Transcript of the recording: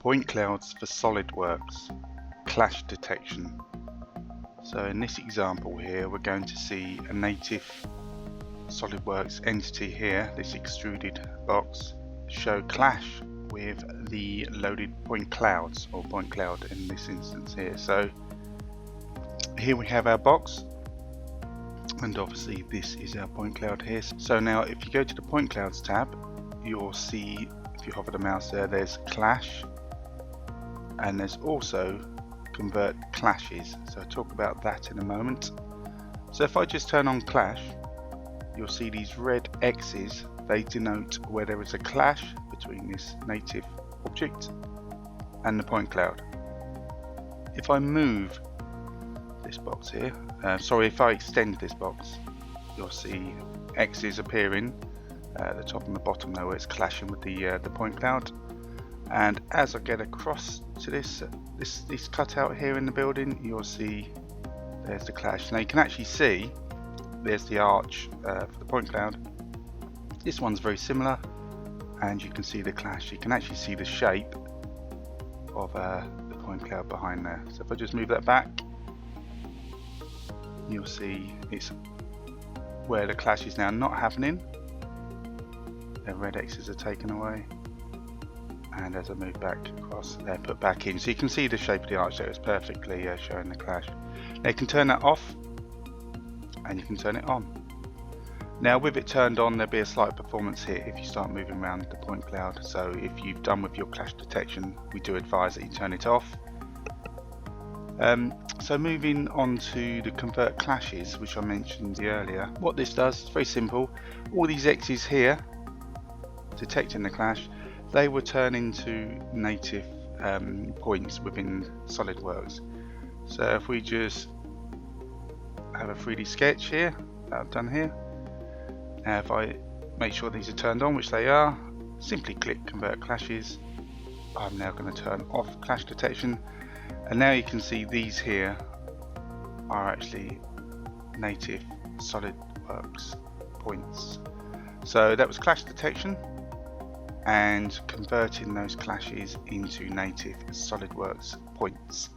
Point clouds for SolidWorks, clash detection. So in this example here, we're going to see a native SolidWorks entity here, this extruded box, show clash with the loaded point clouds, or point cloud in this instance here. So here we have our box, and obviously this is our point cloud here. So now if you go to the point clouds tab, you'll see, if you hover the mouse there, there's clash, and there's also convert clashes. So I'll talk about that in a moment. So if I just turn on clash, you'll see these red X's. They denote where there is a clash between this native object and the point cloud. If I move this box here, if I extend this box, you'll see X's appearing at the top and the bottom there where it's clashing with the point cloud. And as I get across to this cutout here in the building, you'll see there's the clash. Now you can actually see there's the arch for the point cloud. This one's very similar, and you can see the clash. You can actually see the shape of the point cloud behind there. So if I just move that back, you'll see it's where the clash is now not happening. The red X's are taken away, and as I move back across, they're put back in. So you can see the shape of the arch there is perfectly showing the clash. Now you can turn that off, and you can turn it on. Now with it turned on, there'll be a slight performance hit if you start moving around the point cloud. So if you've done with your clash detection, we do advise that you turn it off. So moving on to the convert clashes, which I mentioned earlier. What this does is very simple. All these X's here detecting the clash, they will turn into native points within SolidWorks. So if we just have a 3D sketch here that I've done here, now if I make sure these are turned on, which they are, simply click convert clashes. I'm now going to turn off clash detection, and now you can see these here are actually native SolidWorks points. So that was clash detection and converting those clashes into native SolidWorks points.